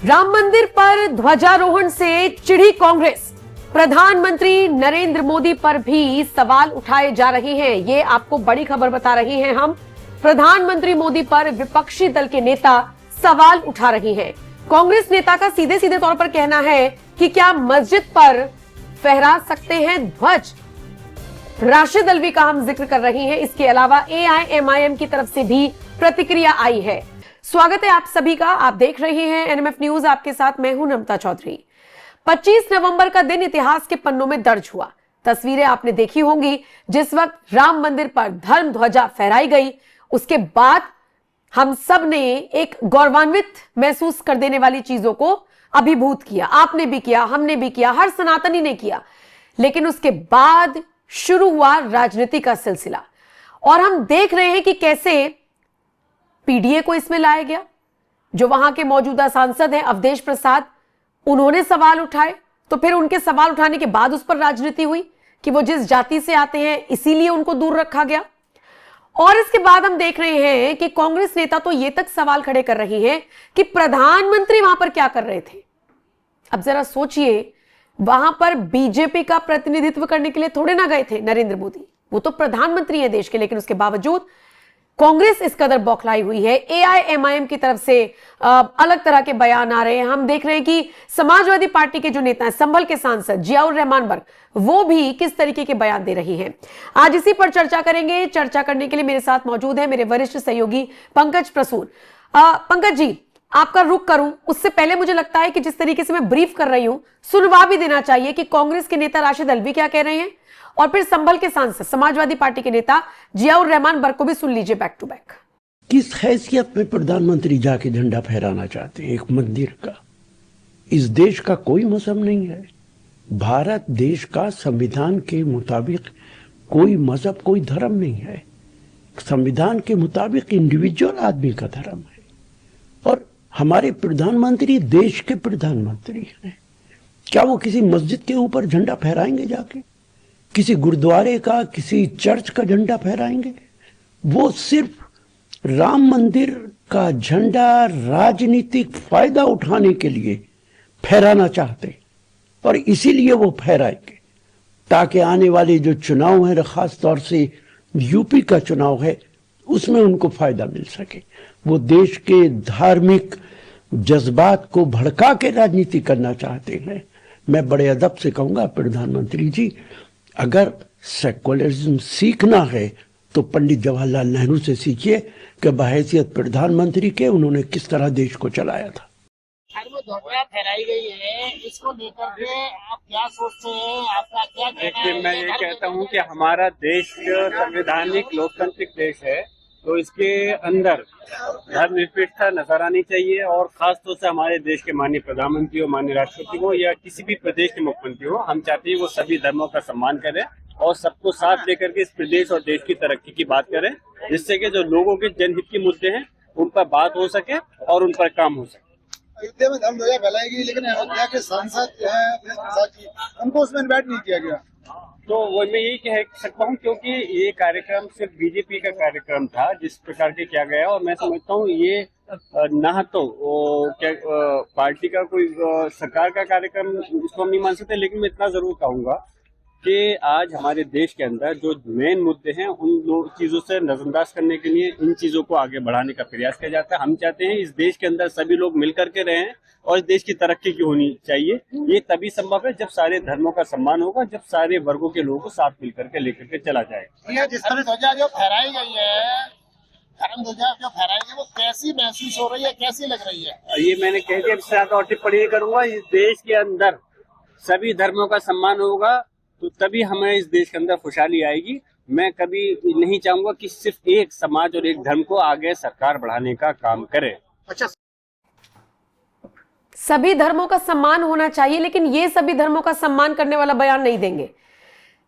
राम मंदिर पर ध्वजारोहण से चिढ़ी कांग्रेस। प्रधानमंत्री नरेंद्र मोदी पर भी सवाल उठाए जा रहे हैं। ये आपको बड़ी खबर बता रहे हैं हम। प्रधानमंत्री मोदी पर विपक्षी दल के नेता सवाल उठा रहे हैं। कांग्रेस नेता का सीधे सीधे तौर पर कहना है कि क्या मस्जिद पर फहरा सकते हैं ध्वज। राशिद अल्वी का हम जिक्र कर रहे हैं। इसके अलावा AIMIM की तरफ से भी प्रतिक्रिया आई है। स्वागत है आप सभी का। आप देख रहे हैं NMF न्यूज। आपके साथ मैं हूं नमता चौधरी। 25 नवंबर का दिन इतिहास के पन्नों में दर्ज हुआ। तस्वीरें आपने देखी होंगी जिस वक्त राम मंदिर पर धर्म ध्वजा फहराई गई। उसके बाद हम सब ने एक गौरवान्वित महसूस कर देने वाली चीजों को अभिभूत किया। आपने भी किया, हमने भी किया, हर सनातनी ने किया। लेकिन उसके बाद शुरू हुआ राजनीति का सिलसिला और हम देख रहे हैं कि कैसे PDA को इसमें लाया गया। जो वहां के मौजूदा सांसद हैं अवधेश प्रसाद, उन्होंने सवाल उठाए, तो फिर उनके सवाल उठाने के बाद उस पर राजनीति हुई कि वो जिस जाति से आते हैं इसीलिए उनको दूर रखा गया। और इसके बाद हम देख रहे हैं कि कांग्रेस नेता तो ये तक सवाल खड़े कर रही हैं कि प्रधानमंत्री वहां पर क्या कर रहे थे। अब जरा सोचिए, वहां पर बीजेपी का प्रतिनिधित्व करने के लिए थोड़े ना गए थे नरेंद्र मोदी। वो तो प्रधानमंत्री है देश के, लेकिन उसके बावजूद कांग्रेस इस कदर बौखलाई हुई है। AIMIM की तरफ से अलग तरह के बयान आ रहे हैं। हम देख रहे हैं कि समाजवादी पार्टी के जो नेता हैं, संभल के सांसद जियाउर रहमान बर्क, वो भी किस तरीके के बयान दे रही हैं। आज इसी पर चर्चा करेंगे। चर्चा करने के लिए मेरे साथ मौजूद है मेरे वरिष्ठ सहयोगी पंकज प्रसून। पंकज जी, आपका रुख करूं उससे पहले मुझे लगता है कि जिस तरीके से मैं ब्रीफ कर रही हूं, सुनवा भी देना चाहिए कि कांग्रेस के नेता राशिद अल्वी क्या कह रहे हैं और फिर संभल के सांसद समाजवादी पार्टी के नेता जियाउर रहमान बर्क को भी सुन लीजिए बैक टू बैक। किस हैसियत में प्रधानमंत्री जाके झंडा फहराना चाहते हैं एक मंदिर का। इस देश का कोई मजहब नहीं है। भारत देश का संविधान के मुताबिक कोई मजहब, कोई धर्म नहीं है। संविधान के मुताबिक इंडिविजुअल आदमी का धर्म है। और हमारे प्रधानमंत्री देश के प्रधानमंत्री हैं। क्या वो किसी मस्जिद के ऊपर झंडा फहराएंगे जाके? किसी गुरुद्वारे का, किसी चर्च का झंडा फहराएंगे? वो सिर्फ राम मंदिर का झंडा राजनीतिक फायदा उठाने के लिए फहराना चाहते और इसीलिए वो फहराएंगे ताकि आने वाले जो चुनाव है, खास तौर से यूपी का चुनाव है, उसमें उनको फायदा मिल सके। वो देश के धार्मिक जज्बात को भड़का के राजनीति करना चाहते हैं। मैं बड़े अदब से कहूंगा, प्रधानमंत्री जी, अगर सेक्युलरिज्म सीखना है तो पंडित जवाहरलाल नेहरू से सीखिए कि बहैसियत प्रधानमंत्री के उन्होंने किस तरह देश को चलाया था। ध्वजा फहराई गई है, इसको लेकर के आप क्या सोचते हैं? आपका क्या कहना है? देखिए, मैं ये कहता हूँ कि हमारा देश संवैधानिक लोकतांत्रिक देश है, तो इसके अंदर धर्मनिरपेक्षता नजर आनी चाहिए। और खासतौर से हमारे देश के माननीय प्रधानमंत्री हो, माननीय राष्ट्रपति हो या किसी भी प्रदेश के मुख्यमंत्री हो, हम चाहते हैं वो सभी धर्मों का सम्मान करें और सबको साथ लेकर के इस प्रदेश और देश की तरक्की की बात करें, जिससे कि जो लोगों के जनहित के मुद्दे हैं उन पर बात हो सके और उन पर काम हो सके। अयोध्या में धर्म ध्वजा फैलाएगी, लेकिन अयोध्या के सांसद उनको उसमें इन्वाइट नहीं किया गया। तो वो मैं यही कह सकता हूँ, क्योंकि ये कार्यक्रम सिर्फ बीजेपी का कार्यक्रम था जिस प्रकार के किया गया, और मैं समझता हूँ ये ना तो क्या पार्टी का कोई सरकार का कार्यक्रम इसको हम नहीं मान सकते। लेकिन मैं इतना जरूर कहूँगा कि आज हमारे देश के अंदर जो मेन मुद्दे हैं उन दो चीजों से नजरअंदाज करने के लिए इन चीजों को आगे बढ़ाने का प्रयास किया जाता है। हम चाहते हैं इस देश के अंदर सभी लोग मिलकर के रहें और इस देश की तरक्की की होनी चाहिए। ये तभी संभव है जब सारे धर्मों का सम्मान होगा, जब सारे वर्गों के लोगों को साथ मिलकर के लेकर के चला जाएगा। जिस तरह ध्वजा जो फहराई गई है, धर्म ध्वजा जो फहराई गई, वो कैसी महसूस हो रही है, कैसी लग रही है? ये मैंने कह दिया, इससे ज्यादा और टिप्पणी करूंगा। इस देश के अंदर सभी धर्मों का सम्मान होगा तो तभी हमें इस देश के अंदर खुशहाली आएगी। मैं कभी नहीं चाहूंगा कि सिर्फ एक समाज और एक धर्म को आगे सरकार बढ़ाने का काम करे। अच्छा, सभी धर्मों का सम्मान होना चाहिए, लेकिन ये सभी धर्मों का सम्मान करने वाला बयान नहीं देंगे।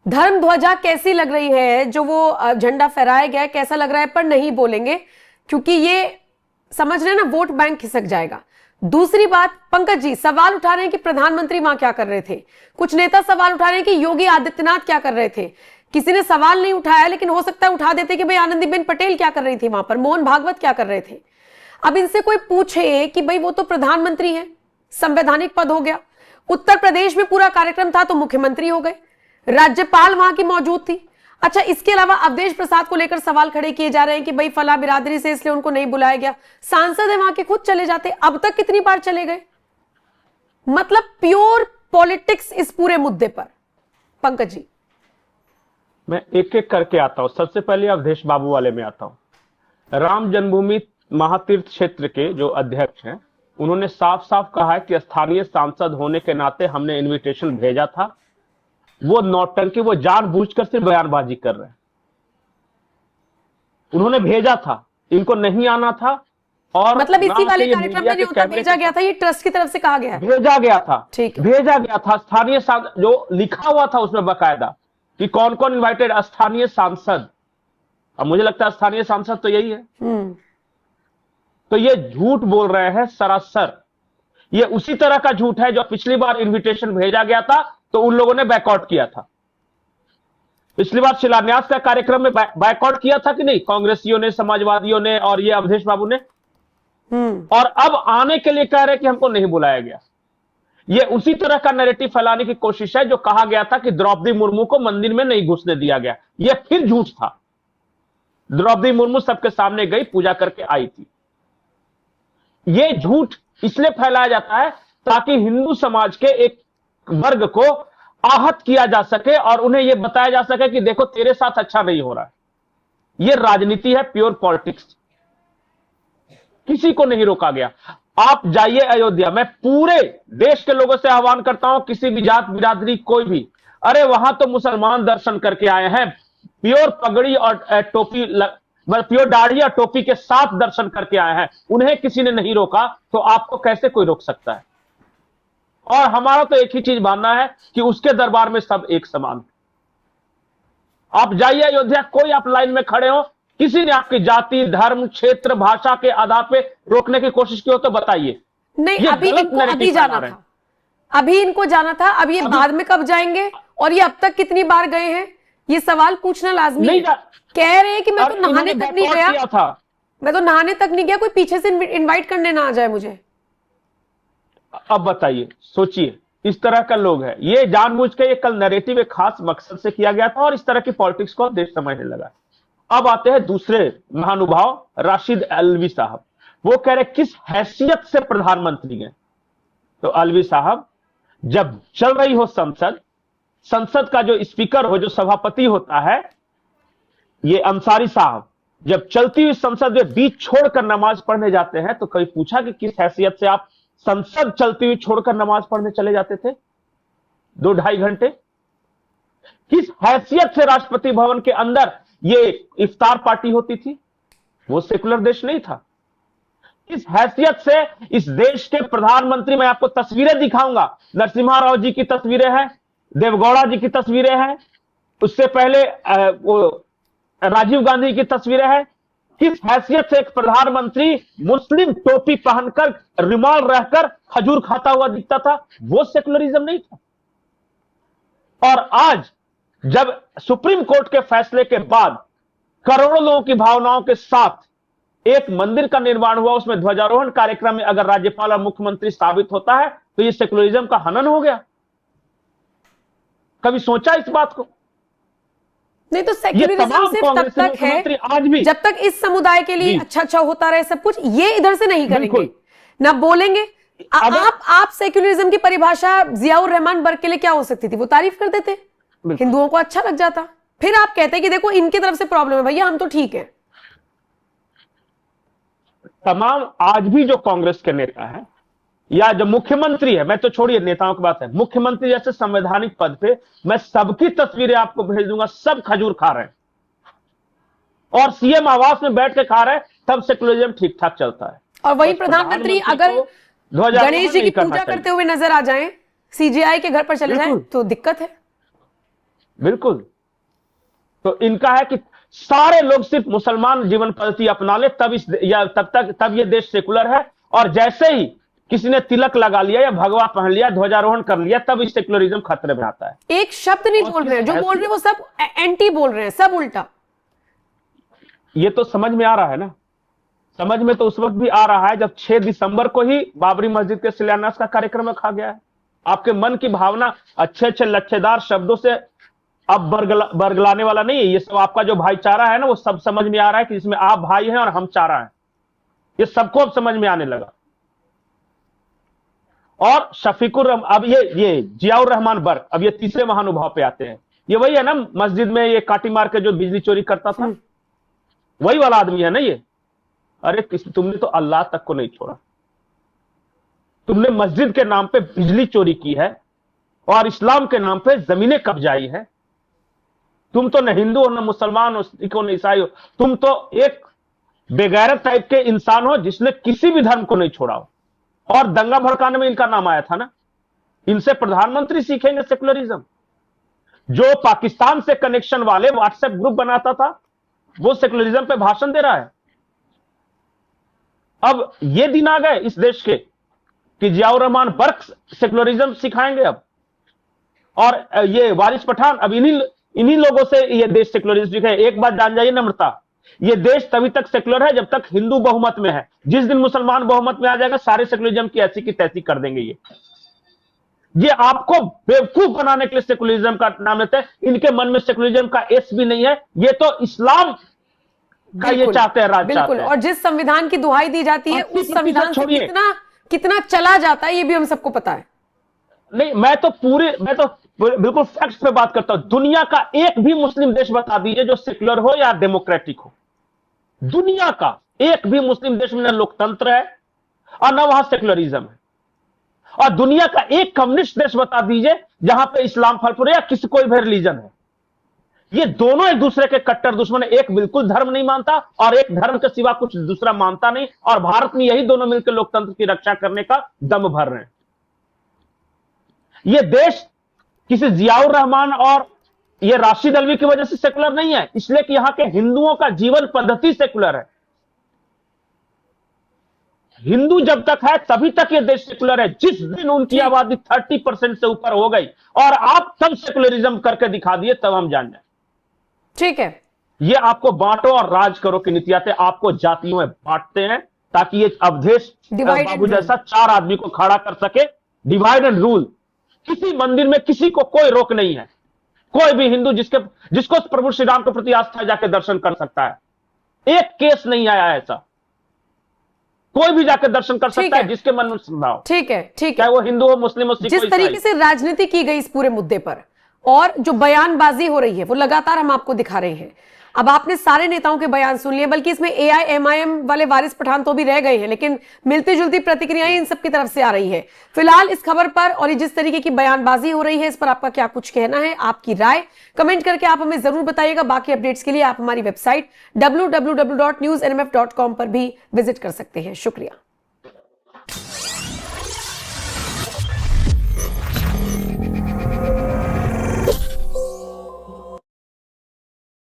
धर्म ध्वजा कैसी लग रही है, जो वो झंडा फहराया गया है, कैसा लग रहा है, पर नहीं बोलेंगे, क्योंकि ये समझ रहे हैं ना, वोट बैंक खिसक जाएगा। दूसरी बात, पंकज जी सवाल उठा रहे हैं कि प्रधानमंत्री वहां क्या कर रहे थे। कुछ नेता सवाल उठा रहे हैं कि योगी आदित्यनाथ क्या कर रहे थे। किसी ने सवाल नहीं उठाया, लेकिन हो सकता है उठा देते कि भाई आनंदीबेन पटेल क्या कर रही थी वहां पर, मोहन भागवत क्या कर रहे थे। अब इनसे कोई पूछे कि भाई वो तो प्रधानमंत्री हैं, संवैधानिक पद हो गया। उत्तर प्रदेश में पूरा कार्यक्रम था तो मुख्यमंत्री हो गए, राज्यपाल वहां की मौजूद थी। अच्छा, इसके अलावा अवधेश प्रसाद को लेकर सवाल खड़े किए जा रहे हैं कि भाई फला बिरादरी से इसलिए उनको नहीं बुलाया गया। सांसद है वहां के, खुद चले जाते। अब तक कितनी बार चले गए? मतलब प्योर पॉलिटिक्स इस पूरे मुद्दे पर। पंकज जी, मैं एक एक करके आता हूं। सबसे पहले अवधेश बाबू वाले में आता हूं। राम जन्मभूमि महातीर्थ क्षेत्र के जो अध्यक्ष हैं, उन्होंने साफ साफ कहा है कि स्थानीय सांसद होने के नाते हमने इनविटेशन भेजा था। वो नौटंकी, वो जानबूझकर सिर्फ बयानबाजी कर रहे हैं। उन्होंने भेजा था, इनको नहीं आना था। और मतलब इसी वाले कार्यक्रम में नहीं होता, भेजा गया था, ये ट्रस्ट की तरफ से कहा गया है। भेजा गया था, ठीक है, भेजा गया था। स्थानीय जो लिखा हुआ था उसमें बकायदा कि कौन कौन इनवाइटेड, स्थानीय सांसद। अब मुझे लगता है स्थानीय सांसद तो यही है। तो ये झूठ बोल रहे हैं सरासर। ये उसी तरह का झूठ है जो पिछली बार इनविटेशन भेजा गया था तो उन लोगों ने बैकआउट किया था। पिछली बार शिलान्यास का कार्यक्रम में बैकआउट किया था कि नहीं, कांग्रेसियों ने, समाजवादियों ने और ये अवधेश बाबू ने। और अब आने के लिए कह रहे कि हमको नहीं बुलाया गया। ये उसी तरह का नैरेटिव फैलाने की कोशिश है जो कहा गया था कि द्रौपदी मुर्मू को मंदिर में नहीं घुसने दिया गया। यह फिर झूठ था। द्रौपदी मुर्मू सबके सामने गई, पूजा करके आई थी। यह झूठ इसलिए फैलाया जाता है ताकि हिंदू समाज के एक वर्ग को आहत किया जा सके और उन्हें यह बताया जा सके कि देखो तेरे साथ अच्छा नहीं हो रहा है। यह राजनीति है, प्योर पॉलिटिक्स। किसी को नहीं रोका गया। आप जाइए अयोध्या, मैं पूरे देश के लोगों से आह्वान करता हूं, किसी भी जात बिरादरी कोई भी, अरे वहां तो मुसलमान दर्शन करके आए हैं, प्योर पगड़ी और टोपी, प्योर दाढ़ी और टोपी के साथ दर्शन करके आए हैं। उन्हें किसी ने नहीं रोका तो आपको कैसे कोई रोक सकता है? और हमारा तो एक ही चीज मानना है कि उसके दरबार में सब एक समान। आप जाइए अयोध्या, कोई आप लाइन में खड़े हो, किसी ने आपकी जाति, धर्म, क्षेत्र, भाषा के आधार पे रोकने की कोशिश की हो तो बताइए। नहीं, अभी इनको अभी जाना था, अभी इनको जाना था। अब ये बाद में कब जाएंगे और ये अब तक कितनी बार गए हैं, ये सवाल पूछना लाजमी है। कह रहे हैं कि मैं तो नहाने तक नहीं गया था, मैं तो नहाने तक नहीं गया, कोई पीछे से इनवाइट करने ना आ जाए मुझे। अब बताइए, सोचिए, इस तरह का लोग है। ये जानबूझ के ये कल नैरेटिव एक खास मकसद से किया गया था और इस तरह की पॉलिटिक्स को देश समझने लगा। अब आते हैं दूसरे महानुभाव, राशिद अलवी साहब। वो कह रहे किस हैसियत से प्रधानमंत्री हैं। तो अलवी साहब, जब चल रही हो संसद, संसद का जो स्पीकर हो, जो सभापति होता है, ये अंसारी साहब, जब चलती हुई संसद में बीच छोड़कर नमाज पढ़ने जाते हैं तो कभी पूछा कि किस हैसियत से आप संसद चलती हुई छोड़कर नमाज पढ़ने चले जाते थे 2-2.5 घंटे? किस हैसियत से राष्ट्रपति भवन के अंदर ये इफ्तार पार्टी होती थी? वो सेकुलर देश नहीं था। किस हैसियत से इस देश के प्रधानमंत्री, मैं आपको तस्वीरें दिखाऊंगा, नरसिम्हा राव जी की तस्वीरें हैं, देवगौड़ा जी की तस्वीरें हैं, उससे पहले वो राजीव गांधी की तस्वीरें हैं। किस हैसियत से एक प्रधानमंत्री मुस्लिम टोपी पहनकर, रुमाल रहकर खजूर खाता हुआ दिखता था? वो सेकुलरिज्म नहीं था। और आज जब सुप्रीम कोर्ट के फैसले के बाद करोड़ों लोगों की भावनाओं के साथ एक मंदिर का निर्माण हुआ, उसमें ध्वजारोहण कार्यक्रम में अगर राज्यपाल और मुख्यमंत्री साबित होता है तो यह सेकुलरिज्म का हनन हो गया। कभी सोचा इस बात को? नहीं, तो सेक्युलरिज्म सिर्फ तब तक है आज भी जब तक इस समुदाय के लिए अच्छा होता रहे सब कुछ। ये इधर से नहीं करेंगे ना, बोलेंगे। आप सेक्युलरिज्म की परिभाषा जियाउर रहमान बर्क के लिए क्या हो सकती थी? वो तारीफ कर देते, हिंदुओं को अच्छा लग जाता। फिर आप कहते कि देखो इनकी तरफ से प्रॉब्लम है, भैया हम तो ठीक है। तमाम आज भी जो कांग्रेस के नेता हैं या जो मुख्यमंत्री है, मैं तो छोड़िए नेताओं की बात है, मुख्यमंत्री जैसे संवैधानिक पद पे मैं सबकी तस्वीरें आपको भेज दूंगा, सब खजूर खा रहे हैं और सीएम आवास में बैठ के खा रहे हैं, तब सेकुलरिज्म ठीक ठाक चलता है। और वही प्रधानमंत्री अगर गणेश जी की पूजा करते हुए नजर आ जाएं, सीजेआई के घर पर चले जाएं तो दिक्कत है। बिल्कुल। तो इनका है कि सारे लोग सिर्फ मुसलमान जीवन पद्धति अपना ले, तब ये देश सेकुलर है। और जैसे ही किसी ने तिलक लगा लिया या भगवा पहन लिया, ध्वजारोहण कर लिया, तब इस सेकुलरिज्म खतरे में आता है। एक शब्द नहीं बोल रहे हैं, जो बोल रहे हैं वो सब एंटी बोल रहे हैं, सब उल्टा। ये तो समझ में आ रहा है ना, समझ में तो उस वक्त भी आ रहा है जब 6 दिसंबर को ही बाबरी मस्जिद के शिलान्यास का कार्यक्रम रखा गया है। आपके मन की भावना अच्छे अच्छे लच्छेदार शब्दों से अब बरगलाने वाला नहीं है। ये सब आपका जो भाईचारा है ना, वो सब समझ में आ रहा है कि इसमें आप भाई हैं और हम चारा हैं। ये सबको अब समझ में आने लगा। और शफीकुर अब ये जियाउर रहमान बर्क, अब ये तीसरे महानुभाव पे आते हैं। ये वही है ना मस्जिद में ये काटी मार के जो बिजली चोरी करता था, वही वाला आदमी है ना ये। अरे तुमने तो अल्लाह तक को नहीं छोड़ा, तुमने मस्जिद के नाम पे बिजली चोरी की है और इस्लाम के नाम पे जमीनें कब्जाई है। तुम तो न हिंदू हो, न मुसलमान हो, न ईसाई हो, तुम तो एक बेगैरत टाइप के इंसान हो जिसने किसी भी धर्म को नहीं छोड़ा हो। और दंगा भड़काने में इनका नाम आया था ना। इनसे प्रधानमंत्री सीखेंगे सेकुलरिज्म। जो पाकिस्तान से कनेक्शन वाले व्हाट्सएप ग्रुप बनाता था, वो सेकुलरिज्म पे भाषण दे रहा है। अब ये दिन आ गए इस देश के कि जियाउर रहमान बर्क सेकुलरिज्म सिखाएंगे अब। और ये वारिस पठान, अब इन्हीं लोगों से ये देश सेकुलरिज्म सीखे। एक बात जान जाइए नम्रता, ये देश तभी तक सेकुलर है जब तक हिंदू बहुमत में है। जिस दिन मुसलमान बहुमत में आ जाएगा, सारे सेकुलरिज्म की ऐसी की तैसी कर देंगे। ये आपको बेवकूफ बनाने के लिए सेकुलरिज्म का नाम लेते हैं। इनके मन में सेकुलरिज्म का एस भी नहीं है। ये तो इस्लाम का ये चाहते हैं, राज चाहते हैं। और जिस संविधान की दुहाई दी जाती है, उस संविधान से कितना चला जाता है, ये भी हम सबको पता है। नहीं, मैं तो बिल्कुल फैक्ट्स पे बात करता हूं। दुनिया का एक भी मुस्लिम देश बता दीजिए जो सेक्युलर हो या डेमोक्रेटिक हो। दुनिया का एक भी मुस्लिम देश में न लोकतंत्र है और न वहां सेक्युलरिज्म है। और दुनिया का एक कम्युनिस्ट देश बता दीजिए जहां पे इस्लाम फलफुल या किसी कोई भी रिलीजन है। ये दोनों एक दूसरे के कट्टर दुश्मन है। एक बिल्कुल धर्म नहीं मानता और एक धर्म के सिवा कुछ दूसरा मानता नहीं। और भारत में यही दोनों मिलकर लोकतंत्र की रक्षा करने का दम भर रहे हैं। ये देश किसी जियाउर रहमान और ये राशिद अल्वी की वजह से सेकुलर नहीं है, इसलिए कि यहां के हिंदुओं का जीवन पद्धति सेकुलर है। हिंदू जब तक है तभी तक ये देश सेकुलर है। जिस दिन उनकी आबादी 30% से ऊपर हो गई और आप तब सेकुलरिज्म करके दिखा दिए, तब हम जान जाए। ठीक है, ये आपको बांटो और राज करो की नीति आते, आपको जातियों में बांटते हैं ताकि ये अवधेश बाबू जैसा 4 आदमी को खड़ा कर सके। Divide and rule. किसी मंदिर में किसी को कोई रोक नहीं है। कोई भी हिंदू जिसको प्रभु श्री राम के प्रति आस्था है जाके दर्शन कर सकता है। एक केस नहीं आया ऐसा। कोई भी जाकर दर्शन कर सकता है जिसके मन में श्रद्धा हो। ठीक है, ठीक है। चाहे वो हिंदू हो, मुस्लिम हो, सिख हो, जिस तरीके से राजनीति की गई इस पूरे मुद्दे पर और जो बयानबाजी हो रही है, वो लगातार हम आपको दिखा रहे हैं। अब आपने सारे नेताओं के बयान सुन लिए, बल्कि इसमें AIMIM वाले वारिस पठान तो भी रह गए हैं, लेकिन मिलती जुलती प्रतिक्रियाएं इन सबकी तरफ से आ रही है। फिलहाल इस खबर पर और ये जिस तरीके की बयानबाजी हो रही है, इस पर आपका क्या कुछ कहना है, आपकी राय कमेंट करके आप हमें जरूर बताइएगा। बाकी अपडेट्स के लिए आप हमारी वेबसाइट www.newsnmf.com पर भी विजिट कर सकते हैं। शुक्रिया।